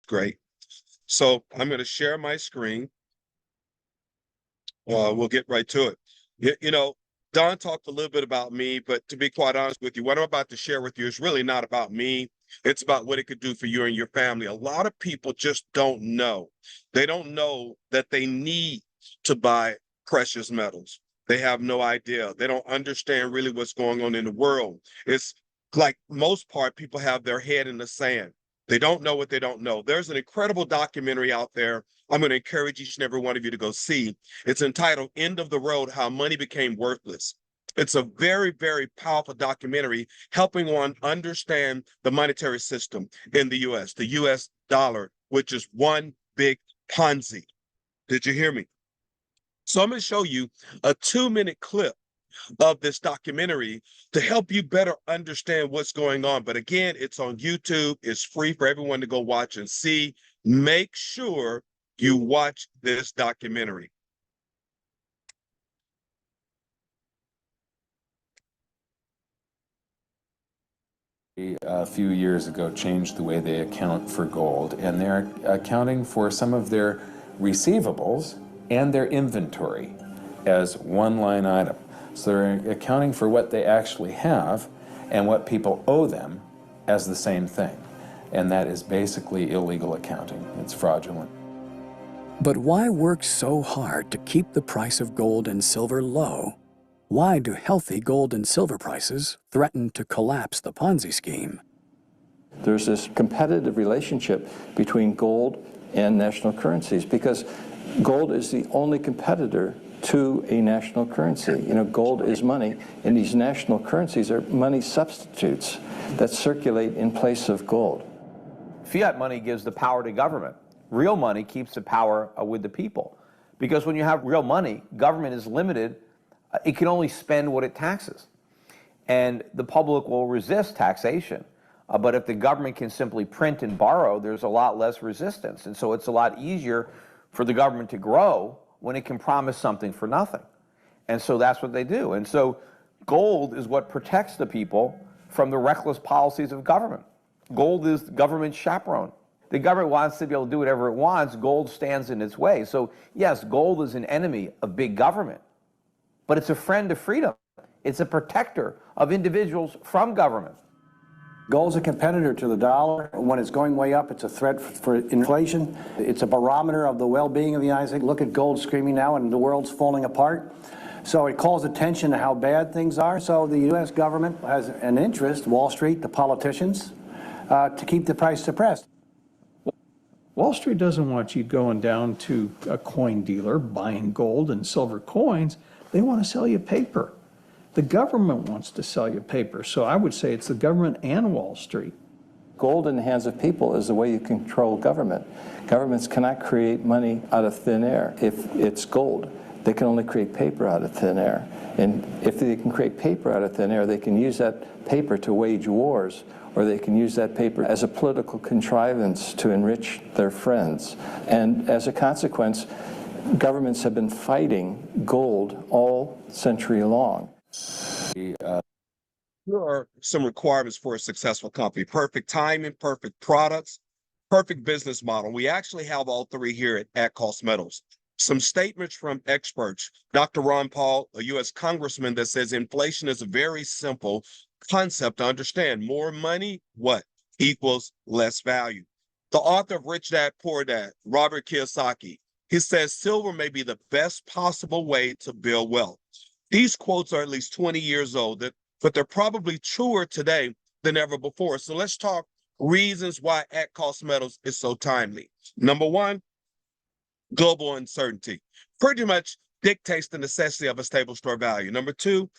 Great. So I'm going to share my screen. We'll get right to it. Don talked a little bit about me, but to be quite honest with you, what I'm about to share with you is really not about me. It's about what it could do for you and your family. A lot of people just don't know. They don't know that they need to buy precious metals. They have no idea. They don't understand really what's going on in the world. It's like most part, people have their head in the sand. They don't know what they don't know. There's an incredible documentary out there. I'm going to encourage each and every one of you to go see. It's entitled End of the Road, How Money Became Worthless. It's a very, very powerful documentary helping one understand the monetary system in the US dollar, which is one big Ponzi. Did you hear me? So I'm going to show you a 2-minute clip of this documentary to help you better understand what's going on. But again, it's on YouTube. It's free for everyone to go watch and see. Make sure you watch this documentary. A few years ago changed the way they account for gold, and they're accounting for some of their receivables and their inventory as one line item. So they're accounting for what they actually have and what people owe them as the same thing. And that is basically illegal accounting. It's fraudulent. But why work so hard to keep the price of gold and silver low? Why do healthy gold and silver prices threaten to collapse the Ponzi scheme? There's this competitive relationship between gold and national currencies because gold is the only competitor to a national currency. You know, gold is money, and these national currencies are money substitutes that circulate in place of gold. Fiat money gives the power to government. Real money keeps the power with the people. Because when you have real money, government is limited. It can only spend what it taxes. And the public will resist taxation. But if the government can simply print and borrow, there's a lot less resistance. And so it's a lot easier for the government to grow when it can promise something for nothing. And so that's what they do. And so gold is what protects the people from the reckless policies of government. Gold is government chaperone. The government wants to be able to do whatever it wants. Gold stands in its way. So yes, gold is an enemy of big government, but it's a friend of freedom. It's a protector of individuals from government. Gold's a competitor to the dollar. When it's going way up, it's a threat for inflation. It's a barometer of the well-being of the United States. Look at gold screaming now and the world's falling apart. So it calls attention to how bad things are. So the U.S. government has an interest, Wall Street, the politicians, to keep the price suppressed. Wall Street doesn't want you going down to a coin dealer buying gold and silver coins. They want to sell you paper. The government wants to sell you paper. So I would say it's the government and Wall Street. Gold in the hands of people is the way you control government. Governments cannot create money out of thin air. If it's gold, they can only create paper out of thin air. And if they can create paper out of thin air, they can use that paper to wage wars, or they can use that paper as a political contrivance to enrich their friends. And as a consequence, governments have been fighting gold all century long. There are some requirements for a successful company: perfect timing, perfect products, perfect business model. We actually have all three here at Cost Metals. Some statements from experts. Dr. Ron Paul, a U.S. congressman, that says inflation is a very simple concept to understand. More money, what? Equals less value. The author of Rich Dad, Poor Dad, Robert Kiyosaki, he says silver may be the best possible way to build wealth. These quotes are at least 20 years old, but they're probably truer today than ever before. So let's talk reasons why At Cost Metals is so timely. Number one, global uncertainty pretty much dictates the necessity of a stable store value. Number two,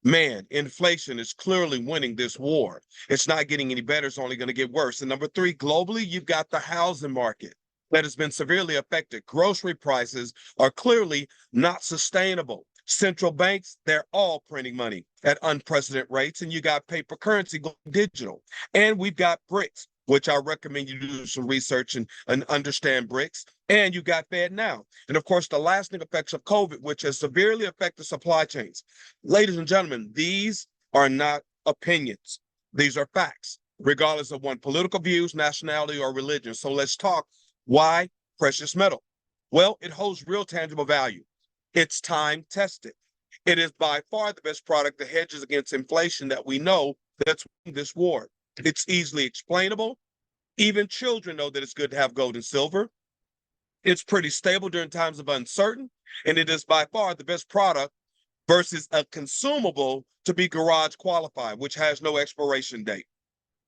man, inflation is clearly winning this war. It's not getting any better. It's only going to get worse. And number three, globally, you've got the housing market that has been severely affected. Grocery prices are clearly not sustainable. Central banks, they're all printing money at unprecedented rates, and you got paper currency going digital. And we've got BRICS, which I recommend you do some research and understand BRICS. And you got Fed now. And of course, the lasting effects of COVID, which has severely affected supply chains. Ladies and gentlemen, these are not opinions. These are facts. regardless of one's political views, nationality, or religion. So let's talk why precious metal. Well, it holds real tangible value. It's time tested. It is by far the best product that hedges against inflation that we know that's this war. It's easily explainable. Even children know that it's good to have gold and silver. It's pretty stable during times of uncertain, and it is by far the best product versus a consumable to be garage qualified, which has no expiration date.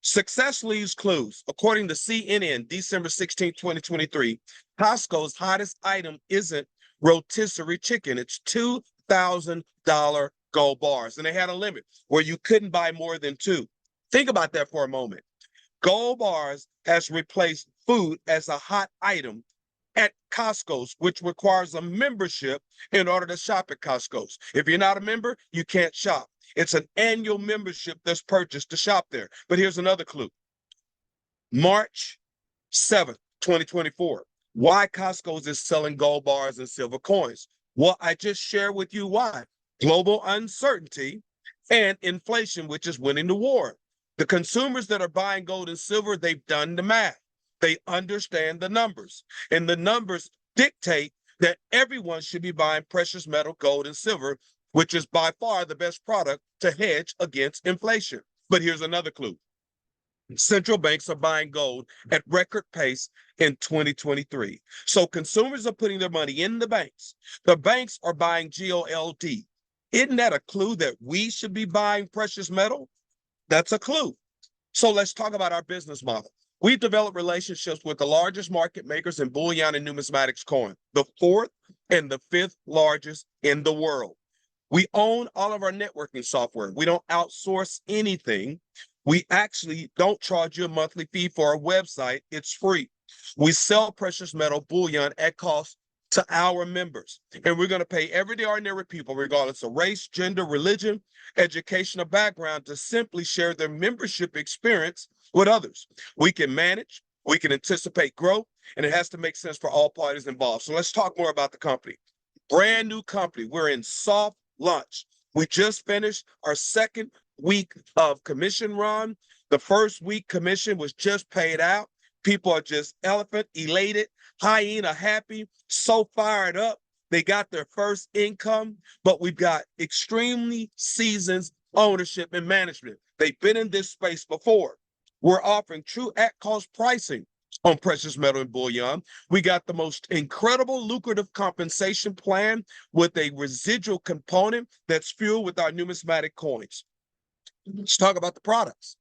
Success leaves clues. According to CNN, December 16, 2023, Costco's hottest item isn't rotisserie chicken. It's $2,000 gold bars. And they had a limit where you couldn't buy more than two. Think about that for a moment. Gold bars has replaced food as a hot item at Costco's, which requires a membership in order to shop at Costco's. If you're not a member, you can't shop. It's an annual membership that's purchased to shop there. But here's another clue. March 7th, 2024. Why Costco's is selling gold bars and silver coins? Well, I just shared with you why. Global uncertainty and inflation, which is winning the war. The consumers that are buying gold and silver, they've done the math. They understand the numbers. And the numbers dictate that everyone should be buying precious metal, gold, and silver, which is by far the best product to hedge against inflation. But here's another clue. Central banks are buying gold at record pace in 2023. So consumers are putting their money in the banks. The banks are buying gold. Isn't that a clue that we should be buying precious metal? That's a clue. So let's talk about our business model. We've developed relationships with the largest market makers in bullion and numismatics coin, the fourth and the fifth largest in the world. We own all of our networking software. We don't outsource anything. We actually don't charge you a monthly fee for our website. It's free. We sell precious metal bullion at cost to our members. And we're going to pay everyday ordinary people, regardless of race, gender, religion, education, or background, to simply share their membership experience with others. We can manage, we can anticipate growth, and it has to make sense for all parties involved. So let's talk more about the company. Brand new company. We're in soft launch. We just finished our second week of commission run. The first week commission was just paid out. People are just elephant elated, hyena happy, so fired up. They got their first income, but we've got extremely seasoned ownership and management. They've been in this space before. We're offering true at-cost pricing on precious metal and bullion. We got the most incredible lucrative compensation plan with a residual component that's fueled with our numismatic coins. Let's talk about the products.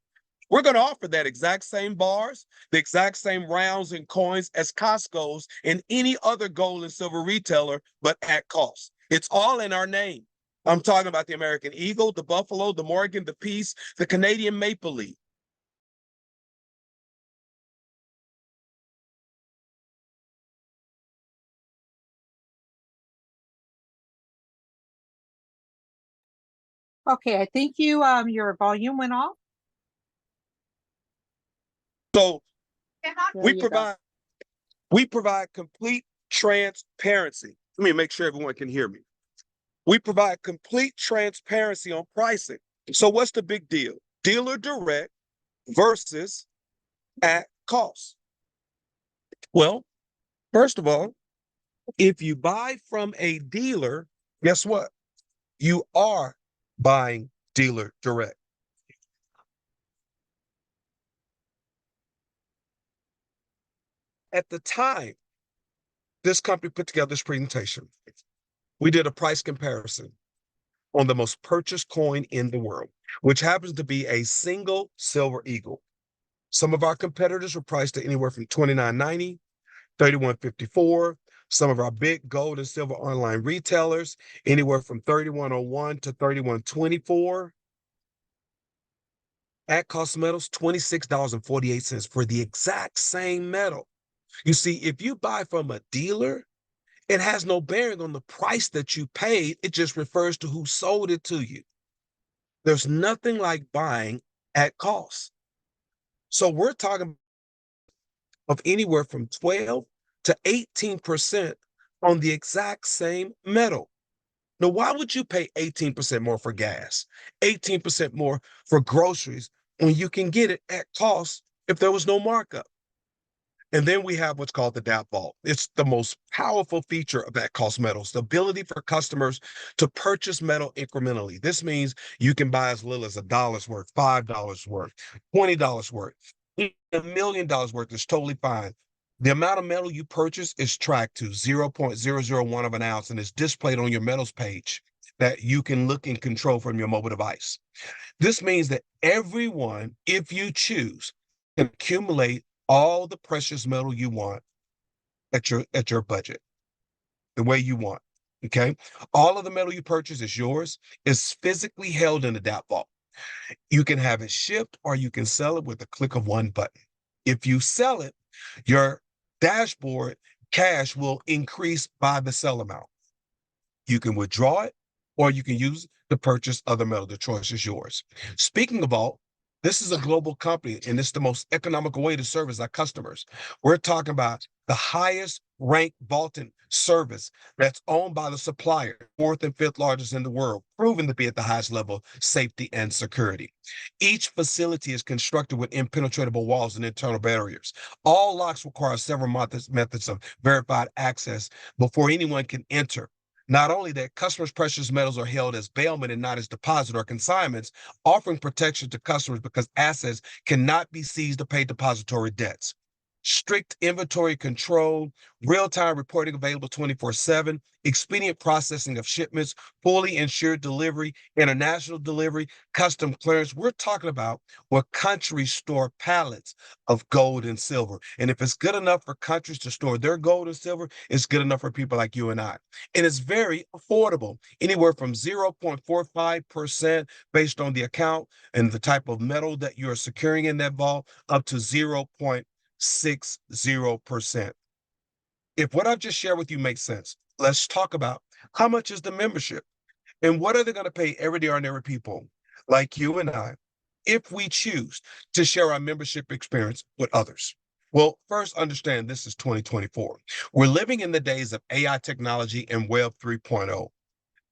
We're going to offer that exact same bars, the exact same rounds and coins as Costco's and any other gold and silver retailer, but at cost. It's all in our name. I'm talking about the American Eagle, the Buffalo, the Morgan, the Peace, the Canadian Maple Leaf. Okay, I think your volume went off. So There we you go. provide complete transparency. Let me make sure everyone can hear me. We provide complete transparency on pricing. So what's the big deal? Dealer direct versus at cost. Well, first of all, if you buy from a dealer, guess what? You are buying dealer direct. At the time this company put together this presentation, we did a price comparison on the most purchased coin in the world, which happens to be a single silver eagle. Some of our competitors were priced at anywhere from $29.90, $31.54. Some of our big gold and silver online retailers, anywhere from $31.01 to $31.24. At cost metals, $26.48 for the exact same metal. You see, if you buy from a dealer, it has no bearing on the price that you paid. It just refers to who sold it to you. There's nothing like buying at cost. So we're talking of anywhere from 12 to 18% on the exact same metal. Now, why would you pay 18% more for gas, 18% more for groceries, when you can get it at cost if there was no markup. And then we have what's called the DAP Vault. It's the most powerful feature of that cost metals, the ability for customers to purchase metal incrementally. This means you can buy as little as $1 worth, $5 worth, $20 worth, $1 million worth is totally fine. The amount of metal you purchase is tracked to 0.001 of an ounce and is displayed on your metals page that you can look and control from your mobile device. This means that everyone, if you choose, can accumulate all the precious metal you want at your budget, the way you want. Okay. All of the metal you purchase is yours, is physically held in the DAP vault. You can have it shipped or you can sell it with a click of one button. If you sell it, your dashboard cash will increase by the sell amount. You can withdraw it or you can use it to purchase other metal. The choice is yours. Speaking of vault, this is a global company and it's the most economical way to service our customers. We're talking about the highest ranked vaulting service that's owned by the supplier, fourth and fifth largest in the world, proven to be at the highest level of safety and security. Each facility is constructed with impenetrable walls and internal barriers. All locks require several methods of verified access before anyone can enter. Not only that, customers' precious metals are held as bailment and not as deposit or consignments, offering protection to customers because assets cannot be seized to pay depository debts. Strict inventory control, real-time reporting available 24/7, expedient processing of shipments, fully insured delivery, international delivery, custom clearance. We're talking about where countries store pallets of gold and silver. And if it's good enough for countries to store their gold and silver, it's good enough for people like you and I. And it's very affordable, anywhere from 0.45% based on the account and the type of metal that you're securing in that vault, up to 0.60%. If what I've just shared with you makes sense, let's talk about how much is the membership and what are they going to pay everyday ordinary people like you and I if we choose to share our membership experience with others. Well, first understand this is 2024. We're living in the days of AI technology and Web 3.0.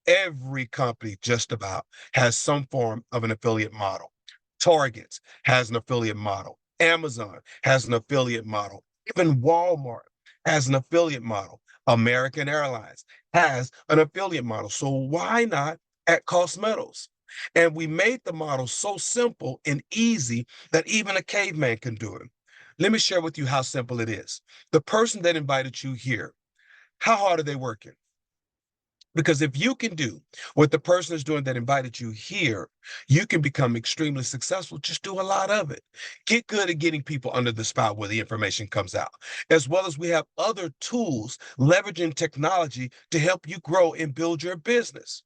Every company just about has some form of an affiliate model. Target has an affiliate model. Amazon has an affiliate model. Even Walmart has an affiliate model. American Airlines has an affiliate model. So why not at Cost Metals? And we made the model so simple and easy that even a caveman can do it. Let me share with you how simple it is. The person that invited you here, how hard are they working? Because if you can do what the person is doing that invited you here, you can become extremely successful. Just do a lot of it. Get good at getting people under the spout where the information comes out, as well as we have other tools leveraging technology to help you grow and build your business.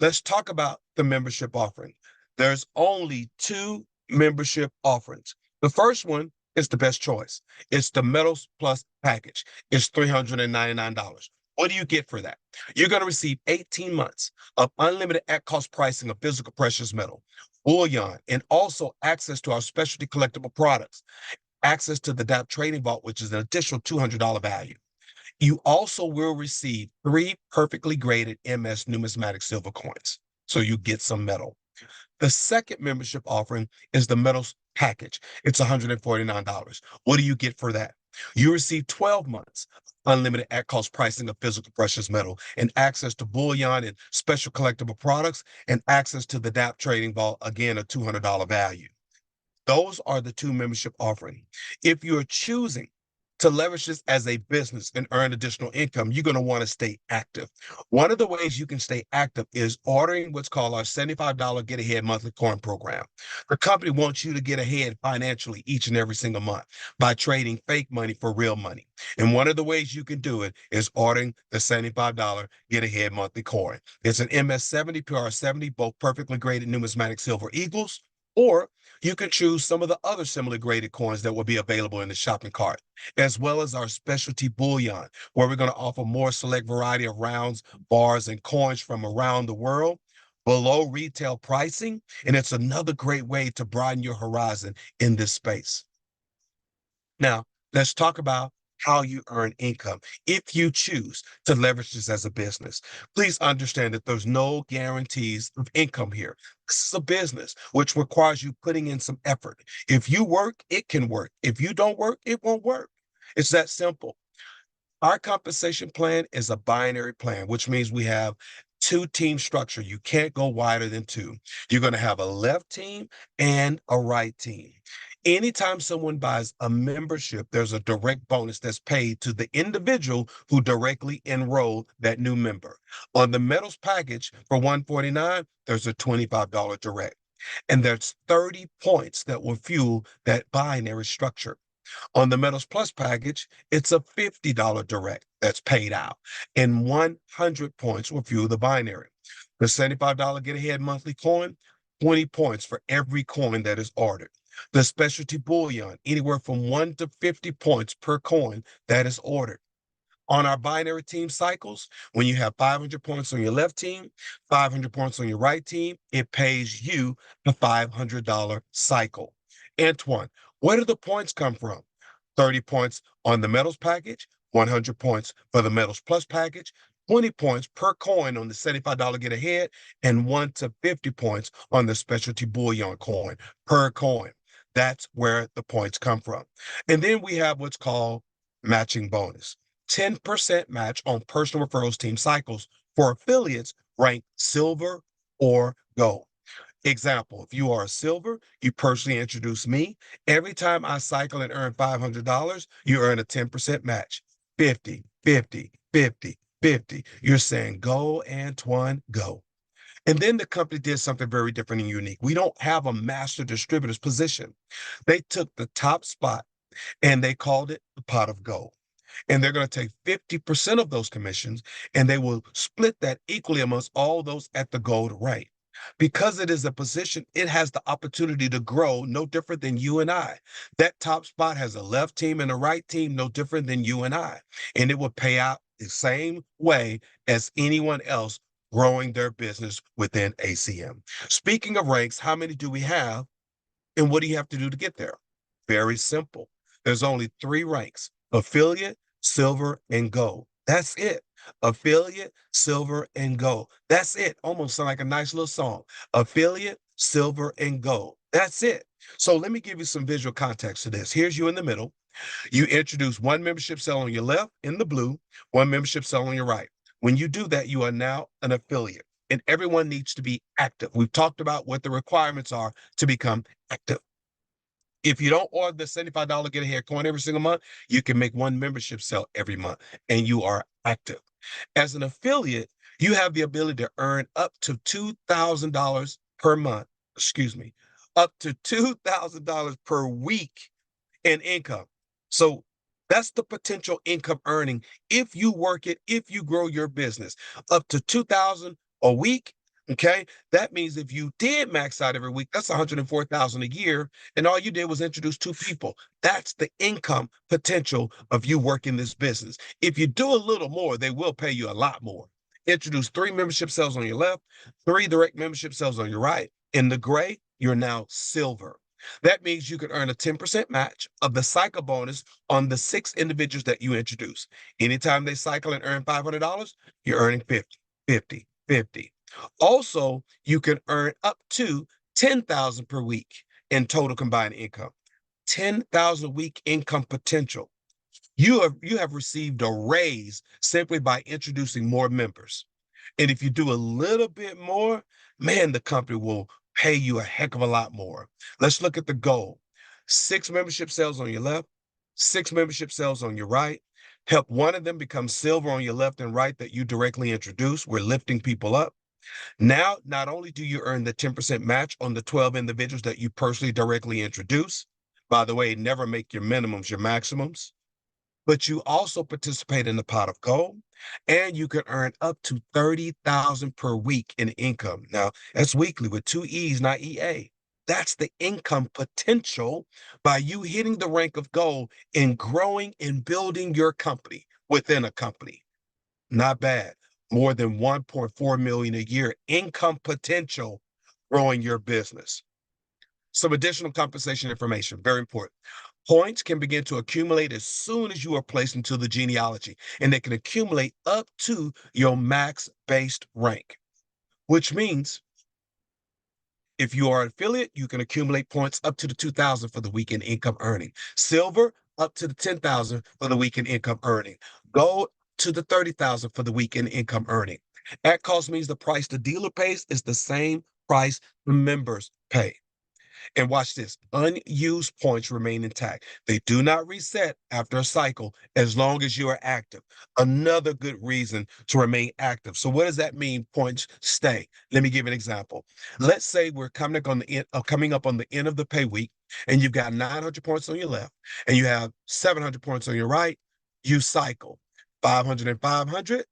Let's talk about the membership offering. There's only two membership offerings. The first one is the best choice. It's the Metals Plus package. It's $399. What do you get for that? You're going to receive 18 months of unlimited at-cost pricing of physical precious metal, bullion, and also access to our specialty collectible products, access to the DAP Trading Vault, which is an additional $200 value. You also will receive 3 perfectly graded MS numismatic silver coins, so you get some metal. The second membership offering is the metals package. It's $149. What do you get for that? You receive 12 months unlimited at-cost pricing of physical precious metal and access to bullion and special collectible products and access to the DAP Trading Vault, again, a $200 value. Those are the two membership offerings. If you're choosing to leverage this as a business and earn additional income, you're going to want to stay active. One of the ways you can stay active is ordering what's called our $75 Get Ahead monthly coin program. The company wants you to get ahead financially each and every single month by trading fake money for real money. And one of the ways you can do it is ordering the $75 Get Ahead monthly coin. It's an MS70, PR70, both perfectly graded numismatic silver eagles, or you can choose some of the other similarly graded coins that will be available in the shopping cart, as well as our specialty bullion, where we're going to offer more select variety of rounds, bars, and coins from around the world below retail pricing. And it's another great way to broaden your horizon in this space. Now, let's talk about how you earn income if you choose to leverage this as a business. Please understand that there's no guarantees of income here. This is a business which requires you putting in some effort. If you work, it can work. If you don't work, it won't work. It's that simple. Our compensation plan is a binary plan, which means we have two-team structure. You can't go wider than two. You're going to have a left team and a right team. Anytime someone buys a membership, there's a direct bonus that's paid to the individual who directly enrolled that new member. On the metals package for $149, there's a $25 direct. And there's 30 points that will fuel that binary structure. On the Metals Plus package, it's a $50 direct that's paid out, and 100 points will fuel the binary. The $75 get ahead monthly coin, 20 points for every coin that is ordered. The specialty bullion, anywhere from 1 to 50 points per coin that is ordered. On our binary team cycles, when you have 500 points on your left team, 500 points on your right team, it pays you the $500 cycle. Antoine, where do the points come from? 30 points on the metals package, 100 points for the metals plus package, 20 points per coin on the $75 get ahead, and 1 to 50 points on the specialty bullion coin per coin. That's where the points come from. And then we have what's called matching bonus. 10% match on personal referrals team cycles for affiliates ranked silver or gold. Example, if you are a silver, you personally introduce me. Every time I cycle and earn $500, you earn a 10% match. 50, 50, 50, 50. You're saying, go, Antoine, go. And then the company did something very different and unique. We don't have a master distributor's position. They took the top spot and they called it the pot of gold. And they're going to take 50% of those commissions and they will split that equally amongst all those at the gold rank. Because it is a position, it has the opportunity to grow, no different than you and I. That top spot has a left team and a right team, no different than you and I. And it will pay out the same way as anyone else growing their business within ACM. Speaking of ranks, how many do we have? And what do you have to do to get there? Very simple. There's only 3 ranks: affiliate, silver, and gold. That's it. Affiliate, silver, and gold. That's it. Almost sound like a nice little song. Affiliate, silver, and gold. That's it. So let me give you some visual context to this. Here's you in the middle. You introduce one membership cell on your left in the blue, one membership cell on your right. When you do that, you are now an affiliate, and everyone needs to be active. We've talked about what the requirements are to become active. If you don't order the $75 get ahead coin every single month, you can make one membership sale every month and you are active. As an affiliate, you have the ability to earn up to $2,000 per month, excuse me, up to $2,000 per week in income. So that's the potential income earning if you work it, if you grow your business, up to 2,000 a week. Okay, that means if you did max out every week, that's 104,000 a year, and all you did was introduce 2 people. That's the income potential of you working this business. If you do a little more, they will pay you a lot more. Introduce 3 membership sales on your left, 3 direct membership sales on your right. In the gray, you're now silver. That means you could earn a 10% match of the cycle bonus on the 6 individuals that you introduce. Anytime they cycle and earn $500, you're earning 50, 50, 50. Also, you can earn up to 10,000 per week in total combined income. 10,000 a week income potential. You have received a raise simply by introducing more members. And if you do a little bit more, man, the company will pay you a heck of a lot more. Let's look at the goal. 6 membership sales on your left, 6 membership sales on your right. Help one of them become silver on your left and right that you directly introduce. We're lifting people up. Now, not only do you earn the 10% match on the 12 individuals that you personally directly introduce, by the way, never make your minimums your maximums, but you also participate in the pot of gold, and you can earn up to 30,000 per week in income. Now, that's weekly with 2 E's, not EA. That's the income potential by you hitting the rank of gold and growing and building your company within a company. Not bad. More than 1.4 million a year income potential growing your business. Some additional compensation information, very important. Points can begin to accumulate as soon as you are placed into the genealogy, and they can accumulate up to your max-based rank, which means if you are an affiliate, you can accumulate points up to the 2,000 for the weekend income earning. Silver, up to the 10,000 for the weekend income earning. Gold, to the 30,000 for the weekend income earning. At cost means the price the dealer pays is the same price the members pay. And watch this, unused points remain intact. They do not reset after a cycle as long as you are active. Another good reason to remain active. So what does that mean, points stay? Let me give an example. Let's say we're coming up on the end of the pay week, and you've got 900 points on your left, and you have 700 points on your right. You cycle. 500 and 500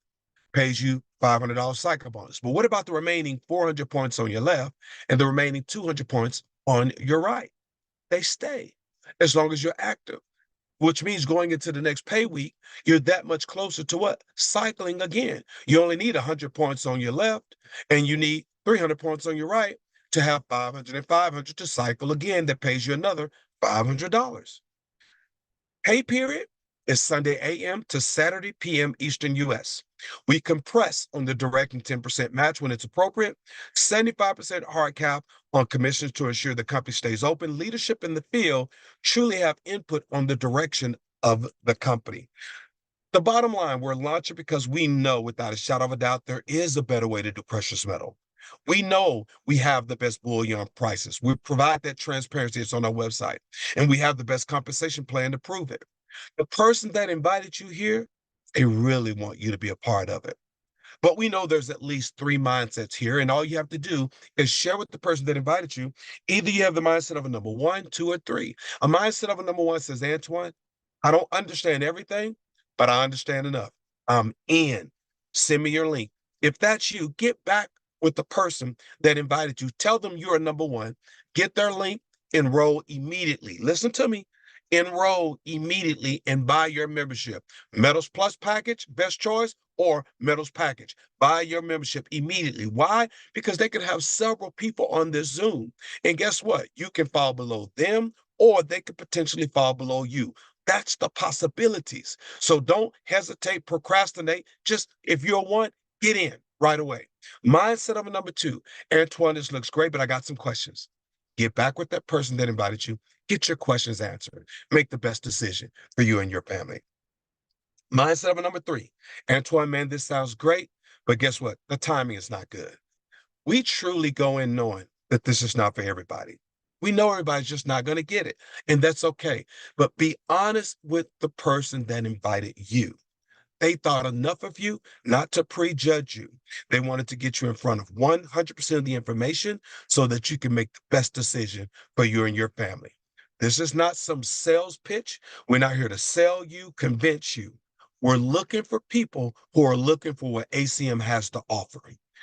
pays you $500 cycle bonus. But what about the remaining 400 points on your left and the remaining 200 points on your right? They stay as long as you're active, which means going into the next pay week, you're that much closer to what? Cycling again. You only need 100 points on your left and you need 300 points on your right to have 500 and 500 to cycle again. That pays you another $500. Pay period is Sunday a.m. to Saturday p.m. Eastern U.S. We compress on the direct and 10% match when it's appropriate, 75% hard cap on commissions to ensure the company stays open. Leadership in the field truly have input on the direction of the company. The bottom line, we're launching because we know without a shadow of a doubt, there is a better way to do precious metal. We know we have the best bullion prices. We provide that transparency. It's on our website. And we have the best compensation plan to prove it. The person that invited you here, they really want you to be a part of it. But we know there's at least 3 mindsets here, and all you have to do is share with the person that invited you. Either you have the mindset of a number 1, 2, or 3. A mindset of a number 1 says, Antoine, I don't understand everything, but I understand enough. I'm in. Send me your link. If that's you, get back with the person that invited you. Tell them you're a number 1. Get their link, enroll immediately. Listen to me. Enroll immediately and buy your membership. Metals Plus package, best choice, or Metals package. Buy your membership immediately. Why? Because they could have several people on this Zoom. And guess what? You can fall below them, or they could potentially fall below you. That's the possibilities. So don't hesitate, procrastinate. Just if you're one, get in right away. Mindset of a number 2. Antoine, this looks great, but I got some questions. Get back with that person that invited you. Get your questions answered. Make the best decision for you and your family. Mindset of a number 3. Antoine, man, this sounds great, but guess what? The timing is not good. We truly go in knowing that this is not for everybody. We know everybody's just not going to get it, and that's okay. But be honest with the person that invited you. They thought enough of you not to prejudge you. They wanted to get you in front of 100% of the information so that you can make the best decision for you and your family. This is not some sales pitch. We're not here to sell you, convince you. We're looking for people who are looking for what ACM has to offer.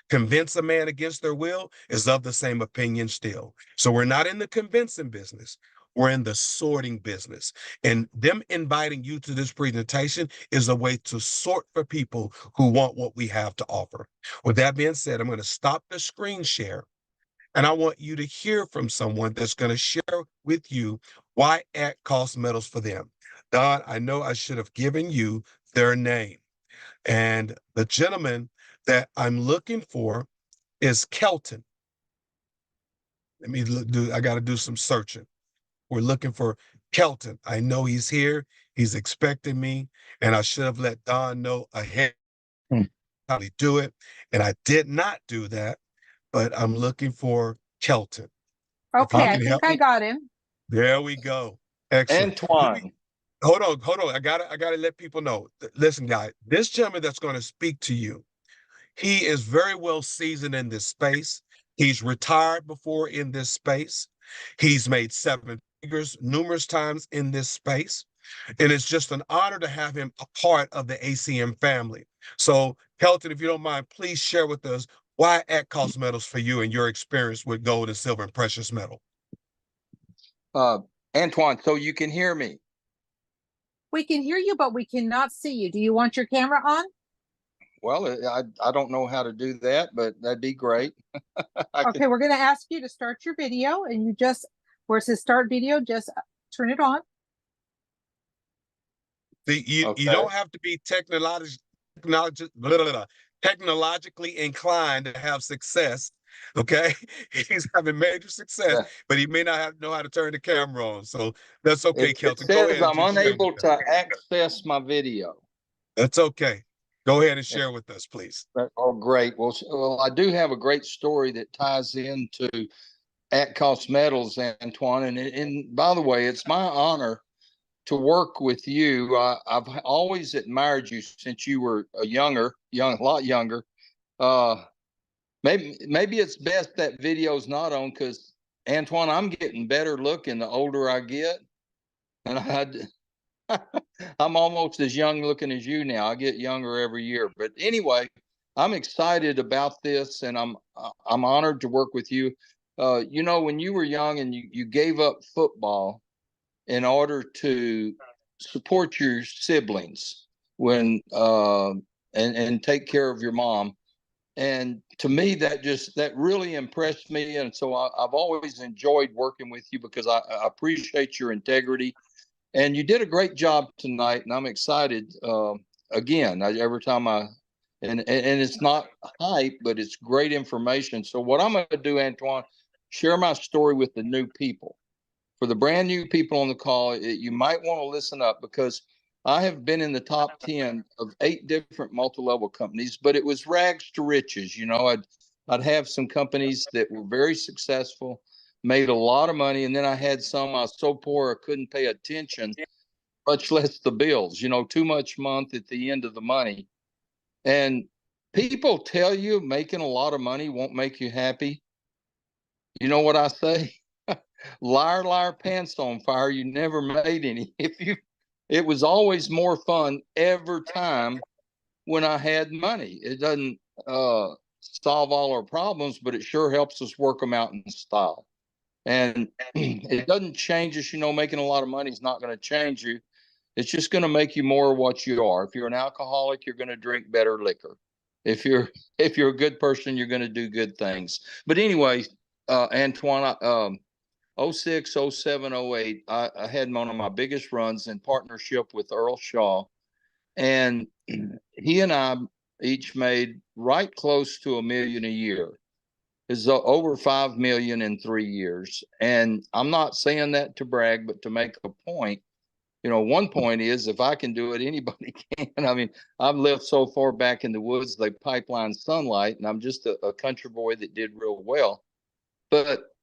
Convince a man against their will is of the same opinion still. So we're not in the convincing business. We're in the sorting business. And them inviting you to this presentation is a way to sort for people who want what we have to offer. With that being said, I'm going to stop the screen share. And I want you to hear from someone that's going to share with you why at cost metals for them. Don, I know I should have given you their name. And the gentleman that I'm looking for is Kelton. Let me I got to do some searching. We're looking for Kelton. I know he's here. He's expecting me, and I should have let Don know ahead. Probably do it, and I did not do that. But I'm looking for Kelton. If you Okay, I can think help I me, got him. there we go. Excellent. Antoine. Hold on. I gotta let people know. Listen, guys, this gentleman that's going to speak to you, he is very well seasoned in this space. He's retired before in this space. He's made 7 figures numerous times in this space. And it's just an honor to have him a part of the ACM family. So, Kelton, if you don't mind, please share with us why at cost metals for you and your experience with gold and silver and precious metal. Antoine, so you can hear me. We can hear you, but we cannot see you. Do you want your camera on? Well, I don't know how to do that, but that'd be great. Okay, we're going to ask you to start your video, and you just, where it says start video, just turn it on. You Okay. don't have to be technologically inclined to have success. Okay, he's having major success, Yeah. but he may not know how to turn the camera on. So that's okay, It Kelton. Go says ahead I'm and share with unable us. to access my video. That's okay. Go ahead and share with us, please. Oh, great. Well, I do have a great story that ties into at Cost Metals, Antoine. And by the way, it's my honor to work with you. I've always admired you since you were a lot younger. Uh, maybe it's best that video's not on, because Antoine, I'm getting better looking the older I get, and I'm almost as young looking as you now. I get younger every year. But anyway, I'm excited about this, and I'm honored to work with you. When you were young and you gave up football in order to support your siblings when and take care of your mom. And to me, that really impressed me. And so I've always enjoyed working with you because I appreciate your integrity. And you did a great job tonight, and I'm excited. Again, every time and it's not hype, but it's great information. So what I'm going to do, Antoine, share my story with the new people. For the brand new people on the call, you might want to listen up, because I have been in the top 10 of 8 different multi-level companies, but it was rags to riches. I'd have some companies that were very successful, made a lot of money, and then I had some I was so poor I couldn't pay attention, much less the bills. Too much month at the end of the money. And people tell you making a lot of money won't make you happy. You know what I say? Liar, liar, pants on fire. You never made any. It was always more fun every time when I had money. It doesn't solve all our problems, but it sure helps us work them out in style. And it doesn't change us. Making a lot of money is not going to change you. It's just going to make you more what you are. If you're an alcoholic, you're going to drink better liquor. If you're a good person, you're going to do good things. But anyway, Antoine, 06, 07, 08, I had one of my biggest runs in partnership with Earl Shaw. And he and I each made right close to $1 million a year. It's over 5 million in 3 years. And I'm not saying that to brag, but to make a point. One point is, if I can do it, anybody can. I mean, I've lived so far back in the woods, they pipeline sunlight, and I'm just a country boy that did real well. But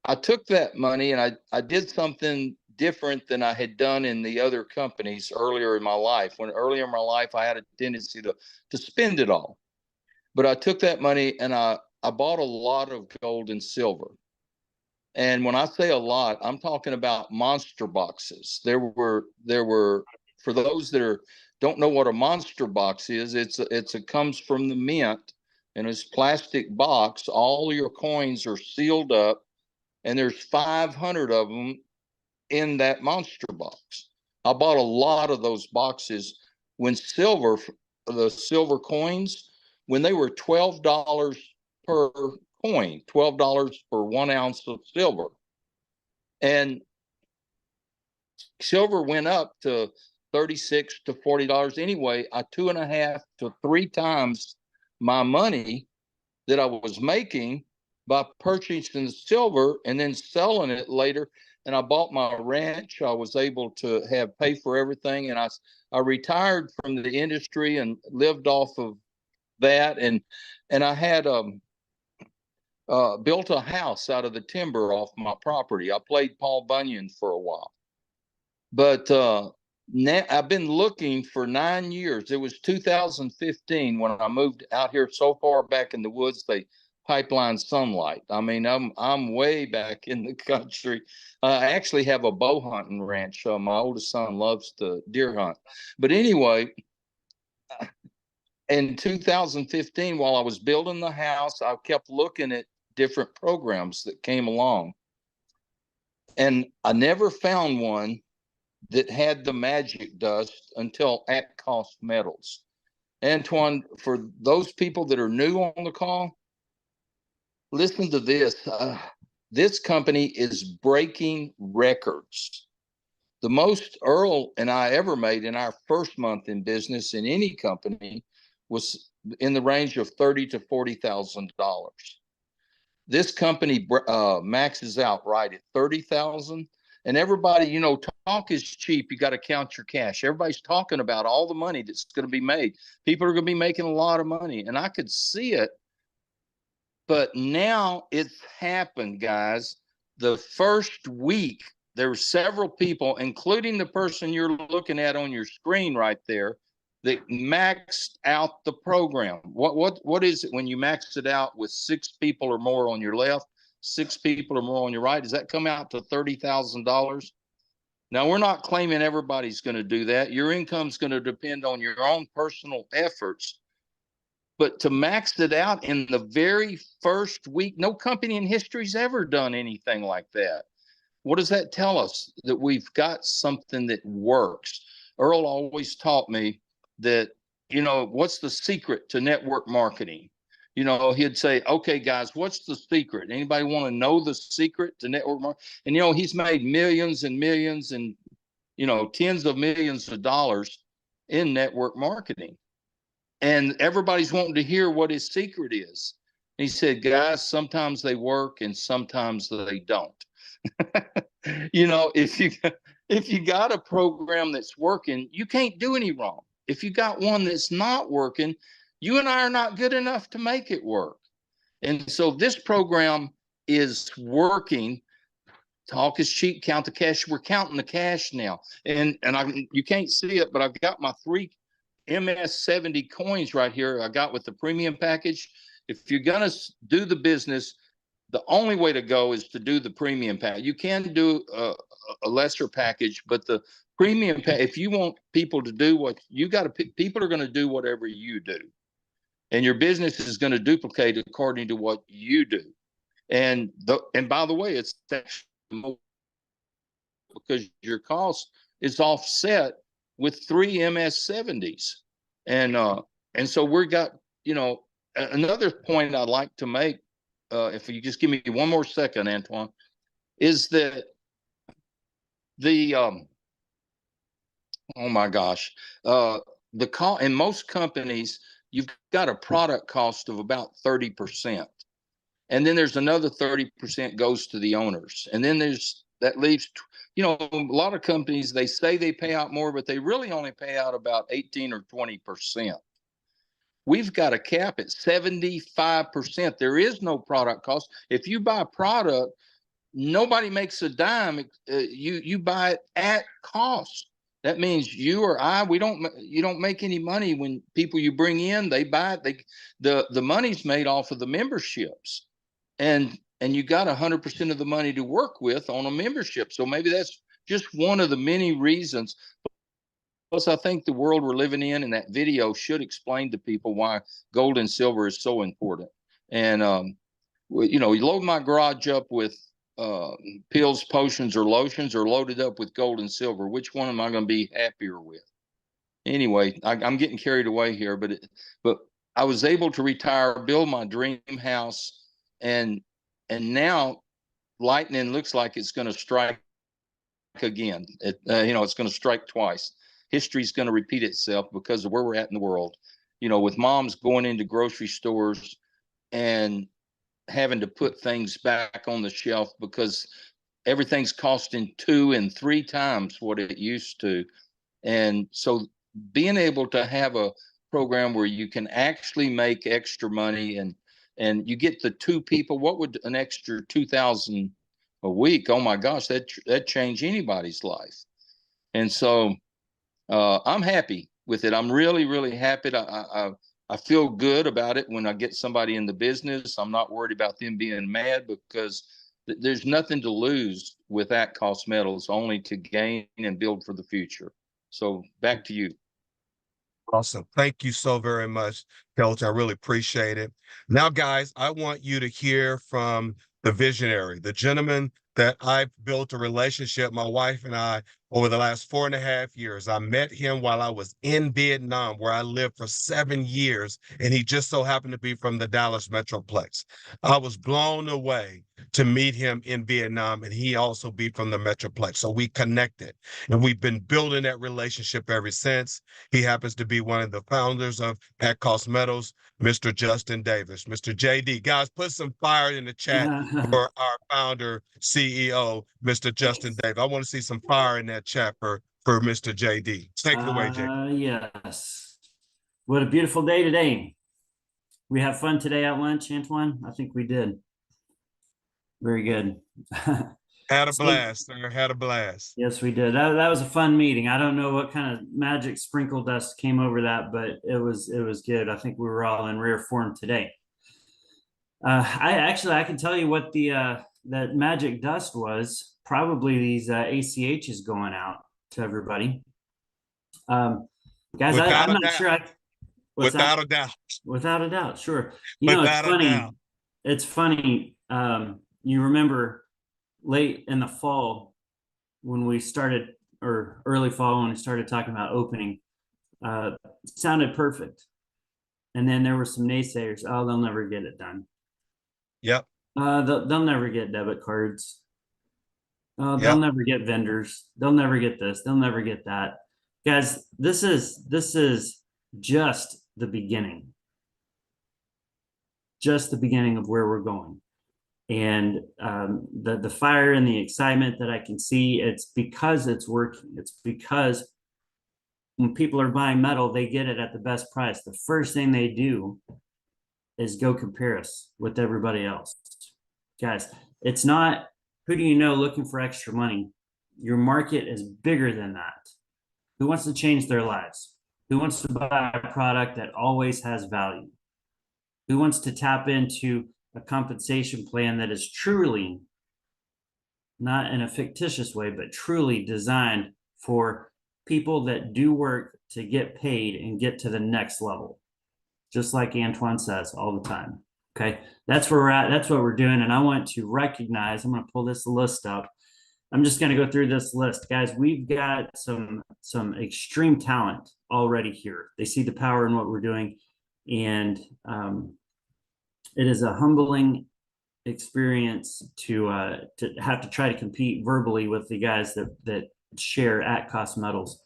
I took that money and I did something different than I had done in the other companies earlier in my life. Earlier in my life, I had a tendency to spend it all. But I took that money and I bought a lot of gold and silver. And when I say a lot, I'm talking about monster boxes. There were for those that don't know what a monster box is, it comes from the mint in this plastic box. All your coins are sealed up, and there's 500 of them in that monster box. I bought a lot of those boxes when the silver coins, when they were $12 per coin, $12 for 1 ounce of silver. And silver went up to $36 to $40 anyway. I 2.5 to 3 times my money that I was making by purchasing the silver and then selling it later. And I bought my ranch. I was able to pay for everything. And I retired from the industry and lived off of that. And I had built a house out of the timber off my property. I played Paul Bunyan for a while. But now I've been looking for 9 years. It was 2015 when I moved out here so far back in the woods. They pipeline sunlight. I mean, I'm way back in the country. I actually have a bow hunting ranch. My oldest son loves to deer hunt. But anyway, in 2015, while I was building the house, I kept looking at different programs that came along. And I never found one that had the magic dust until at cost metals. Antoine, for those people that are new on the call, listen to this. This company is breaking records. The most Earl and I ever made in our first month in business in any company was in the range of $30,000 to $40,000. This company maxes out right at 30,000. And everybody, you know, talk is cheap. You got to count your cash. Everybody's talking about all the money that's going to be made. People are going to be making a lot of money. And I could see it. But now it's happened, guys. The first week, there were several people, including the person you're looking at on your screen right there, that maxed out the program. What is it when you max it out with 6 people or more on your left, 6 people or more on your right? Does that come out to $30,000? Now, we're not claiming everybody's going to do that. Your income's going to depend on your own personal efforts. But to max it out in the very first week, no company in history's ever done anything like that. What does that tell us? That we've got something that works. Earl always taught me that, you know, what's the secret to network marketing? You know, he'd say, okay, guys, what's the secret? Anybody want to know the secret to network marketing? And, you know, he's made millions and millions and, you know, tens of millions of dollars in network marketing. And everybody's wanting to hear what his secret is. And he said, guys, sometimes they work and sometimes they don't. You know, if you got a program that's working, you can't do any wrong. If you got one that's not working, you and I are not good enough to make it work. And so this program is working. Talk is cheap, count the cash. We're counting the cash now. And you can't see it, but I've got my 3 MS-70 coins right here I got with the premium package. If you're going to do the business, the only way to go is to do the premium package. You can do a lesser package, but the premium if you want people to do what you got to, people are going to do whatever you do. And your business is going to duplicate according to what you do. And by the way, it's actually because your cost is offset with 3 MS-70s. And so we've got, you know, another point I'd like to make, if you just give me one more second, Antoine, is that oh my gosh, the cost in most companies, you've got a product cost of about 30%. And then there's another 30% goes to the owners. And then that leaves, you know, a lot of companies, they say they pay out more, but they really only pay out about 18 or 20%. We've got a cap at 75%. There is no product cost. If you buy a product, nobody makes a dime. You buy it at cost. That means you or I, you don't make any money when people you bring in, they buy it. The money's made off of the memberships. And you got 100% of the money to work with on a membership. So maybe that's just one of the many reasons. Plus, I think the world we're living in and that video should explain to people why gold and silver is so important. And, you know, you load my garage up with pills, potions, or lotions, or load it up with gold and silver. Which one am I going to be happier with? Anyway, I'm getting carried away here, but I was able to retire, build my dream house, and now lightning looks like it's going to strike again. You know, it's going to strike twice. History's going to repeat itself because of where we're at in the world. You know, with moms going into grocery stores and having to put things back on the shelf because everything's costing 2 and 3 times what it used to. And so being able to have a program where you can actually make extra money and you get the 2 people, what would an extra 2,000 a week? Oh my gosh, that change anybody's life. And so I'm happy with it. I'm really, really happy. I feel good about it when I get somebody in the business. I'm not worried about them being mad because there's nothing to lose with at-cost metals, only to gain and build for the future. So back to you. Awesome. Thank you so very much, Coach. I really appreciate it. Now, guys, I want you to hear from the visionary, the gentleman that I've built a relationship, my wife and I, over the last 4.5 years. I met him while I was in Vietnam, where I lived for 7 years, and he just so happened to be from the Dallas Metroplex. I was blown away to meet him in Vietnam, and he also be from the Metroplex. So we connected, and we've been building that relationship ever since. He happens to be one of the founders of At Cost Metals, Mr. Justin Davis. Mr. JD, guys, put some fire in the chat for our founder, CEO, Mr. Justin Davis. I want to see some fire in that chat for Mr. JD. Take it away, JD. Yes. What a beautiful day today. We have fun today at lunch, Antoine? I think we did. Very good. Had a blast, sir. Had a blast. Yes, we did. That was a fun meeting. I don't know what kind of magic sprinkle dust came over that, but it was good. I think we were all in rare form today. I can tell you what the that magic dust was. Probably these ACHs going out to everybody. Guys, I'm not sure. Without a doubt. Without a doubt, sure. You know, it's funny. It's funny. You remember late in the fall when we started, or early fall when we started talking about opening, it sounded perfect. And then there were some naysayers. Oh, they'll never get it done. Yep. They'll never get debit cards. They'll never get vendors. They'll never get this. They'll never get that. Guys, this is just the beginning. Just the beginning of where we're going. And the fire and the excitement that I can see, it's because it's working. It's because when people are buying metal, they get it at the best price. The first thing they do is go compare us with everybody else. Guys, it's not who do you know looking for extra money. Your market is bigger than that. Who wants to change their lives? Who wants to buy a product that always has value? Who wants to tap into a compensation plan that is truly, not in a fictitious way, but truly designed for people that do work to get paid and get to the next level? Just like Antoine says all the time. Okay, that's where we're at. That's what we're doing. And I want to recognize, I'm going to pull this list up. I'm just going to go through this list. Guys, we've got some extreme talent already here. They see the power in what we're doing. And it is a humbling experience to have to try to compete verbally with the guys that share At Cost Metals.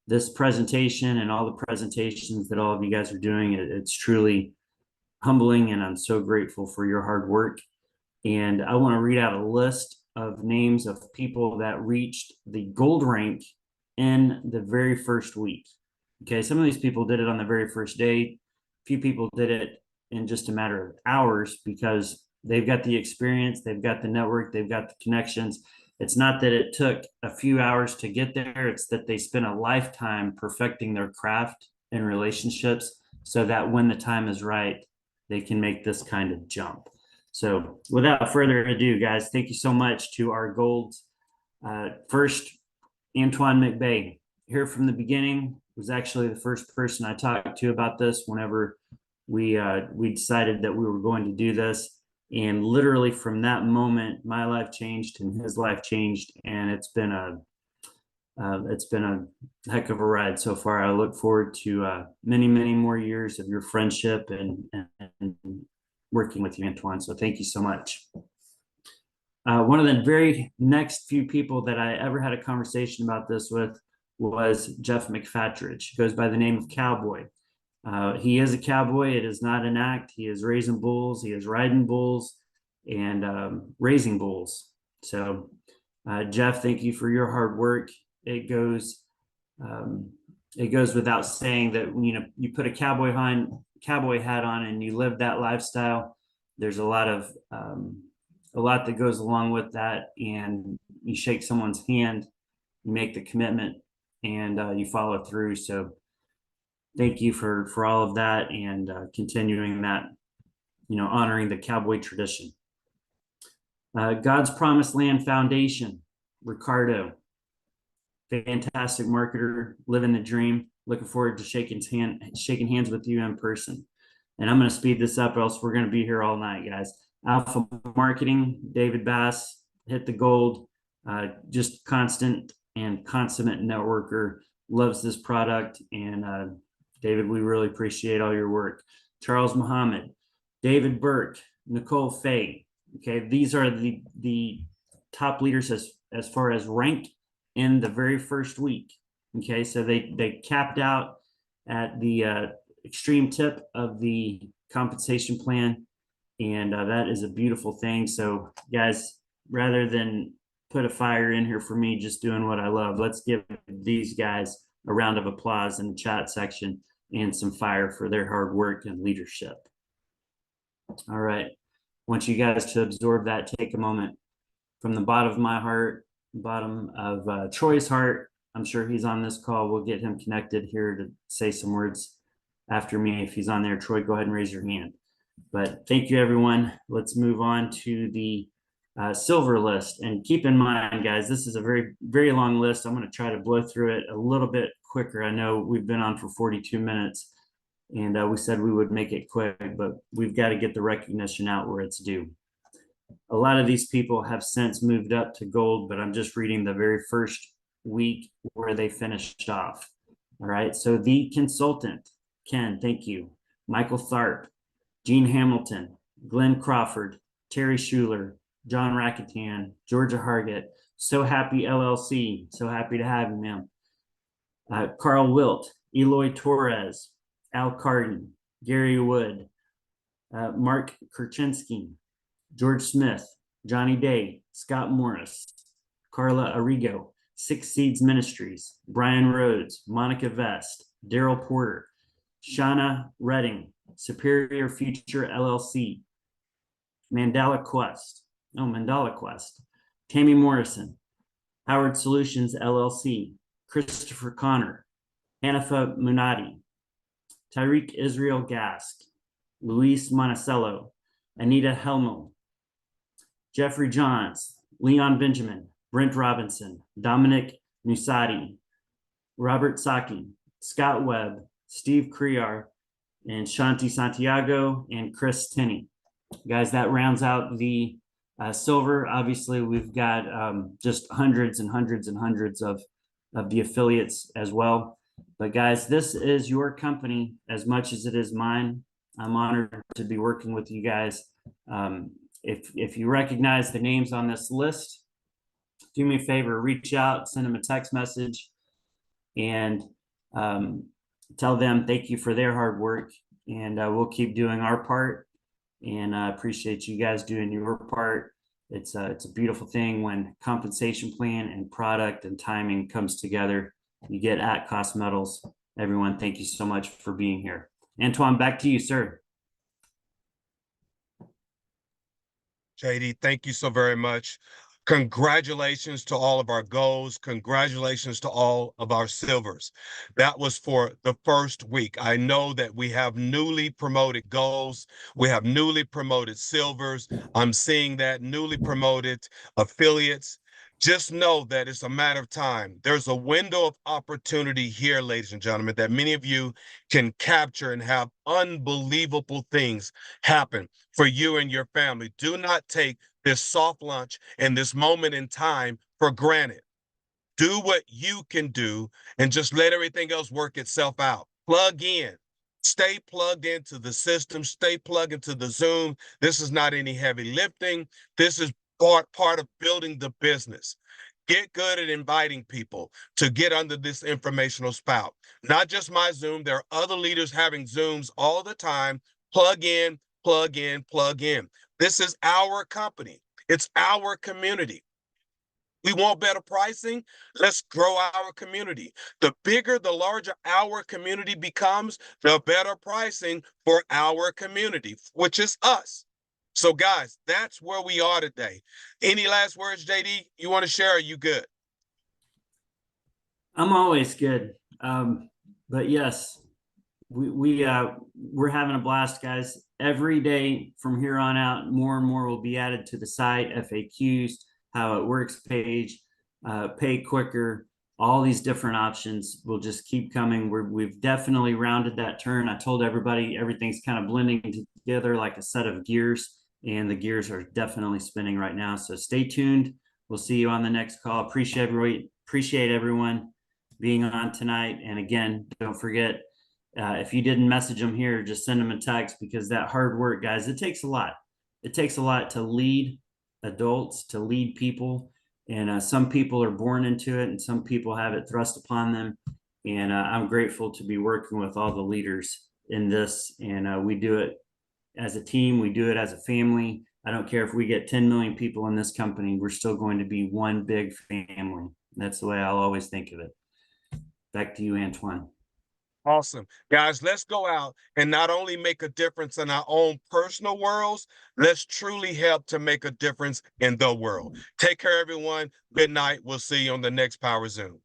This presentation and all the presentations that all of you guys are doing, it's truly humbling, and I'm so grateful for your hard work. And I want to read out a list of names of people that reached the gold rank in the very first week. Okay, some of these people did it on the very first day. A few people did it in just a matter of hours because they've got the experience, they've got the network, they've got the connections. It's not that it took a few hours to get there, it's that they spent a lifetime perfecting their craft and relationships so that when the time is right, they can make this kind of jump. So without further ado, guys, thank you so much to our golds. First, Antoine McBay, here from the beginning, was actually the first person I talked to about this whenever we decided that we were going to do this. And literally from that moment, my life changed and his life changed. And it's been a heck of a ride so far. I look forward to many, many more years of your friendship and working with you, Antoine. So thank you so much. One of the very next few people that I ever had a conversation about this with was Jeff McFatridge. He goes by the name of Cowboy. He is a cowboy. It is not an act. He is raising bulls. He is riding bulls and raising bulls. So Jeff, thank you for your hard work. It goes without saying that, you know, you put a cowboy hat on and you live that lifestyle. There's a lot that goes along with that, and you shake someone's hand, you make the commitment, and you follow through. So thank you for all of that and continuing that, you know, honoring the cowboy tradition. God's Promised Land Foundation, Ricardo, fantastic marketer, living the dream. Looking forward to shaking hands with you in person. And I'm going to speed this up, or else we're going to be here all night, guys. Alpha Marketing, David Bass, hit the gold. Just constant and consummate networker, loves this product. And David, we really appreciate all your work. Charles Muhammad, David Burke, Nicole Fay. Okay, these are the top leaders as far as ranked in the very first week. Okay, so they capped out at the extreme tip of the compensation plan, and that is a beautiful thing. So guys, rather than put a fire in here for me just doing what I love, let's give these guys a round of applause in the chat section and some fire for their hard work and leadership. All right, I want you guys to absorb that. Take a moment. From the bottom of my heart, bottom of Troy's heart, I'm sure he's on this call. We'll get him connected here to say some words after me. If he's on there, Troy, go ahead and raise your hand. But thank you, everyone. Let's move on to the silver list. And keep in mind, guys, this is a very, very long list. I'm going to try to blow through it a little bit quicker. I know we've been on for 42 minutes, and we said we would make it quick, but we've got to get the recognition out where it's due. A lot of these people have since moved up to gold, but I'm just reading the very first week where they finished off. All right, so the consultant, Ken, thank you. Michael Tharp, Gene Hamilton, Glenn Crawford, Terry Schuler, John Rakatan, Georgia Hargett, So Happy LLC, so happy to have you, ma'am. Carl Wilt, Eloy Torres, Al Carden, Gary Wood, Mark Kurchinski, George Smith, Johnny Day, Scott Morris, Carla Arrigo, Six Seeds Ministries, Brian Rhodes, Monica Vest, Daryl Porter, Shauna Redding, Superior Future LLC, Mandala Quest, Tammy Morrison, Howard Solutions LLC, Christopher Connor, Hanifa Munadi, Tyreek Israel Gask, Luis Monticello, Anita Helmel, Jeffrey Johns, Leon Benjamin, Brent Robinson, Dominic Nusati, Robert Saki, Scott Webb, Steve Crear, and Shanti Santiago, and Chris Tenney. Guys, that rounds out the silver. Obviously, we've got just hundreds and hundreds and hundreds of the affiliates as well. But guys, this is your company as much as it is mine. I'm honored to be working with you guys. If you recognize the names on this list, do me a favor, reach out, send them a text message, and tell them thank you for their hard work. And we'll keep doing our part. And I appreciate you guys doing your part. It's a beautiful thing when compensation plan and product and timing comes together. You get at-cost metals. Everyone, thank you so much for being here. Antoine, back to you, sir. JD, thank you so very much. Congratulations to all of our golds. Congratulations to all of our silvers. That was for the first week. I know that we have newly promoted golds. We have newly promoted silvers. I'm seeing that newly promoted affiliates. Just know that it's a matter of time. There's a window of opportunity here, ladies and gentlemen, that many of you can capture and have unbelievable things happen for you and your family. Do not take this soft launch and this moment in time for granted. Do what you can do and just let everything else work itself out. Plug in. Stay plugged into the system. Stay plugged into the Zoom. This is not any heavy lifting. This is part of building the business. Get good at inviting people to get under this informational spout. Not just my Zoom. There are other leaders having Zooms all the time. Plug in, plug in, plug in. This is our company. It's our community. We want better pricing. Let's grow our community. The bigger, the larger our community becomes, the better pricing for our community, which is us. So guys, that's where we are today. Any last words, JD, you want to share? Are you good? I'm always good. But yes, we're having a blast, guys. Every day from here on out, more and more will be added to the site. FAQs, how it works page, pay quicker, all these different options will just keep coming. We've definitely rounded that turn. I told everybody everything's kind of blending together like a set of gears, and the gears are definitely spinning right now. So stay tuned. We'll see you on the next call. Appreciate appreciate everyone being on tonight. And again, don't forget, if you didn't message them here, just send them a text, because that hard work, guys, it takes a lot. It takes a lot to lead adults, to lead people. And some people are born into it, and some people have it thrust upon them. And I'm grateful to be working with all the leaders in this. And we do it as a team. We do it as a family. I don't care if we get 10 million people in this company, we're still going to be one big family. That's the way I'll always think of it. Back to you, Antoine. Awesome. Guys, let's go out and not only make a difference in our own personal worlds, let's truly help to make a difference in the world. Take care, everyone. Good night. We'll see you on the next Power Zoom.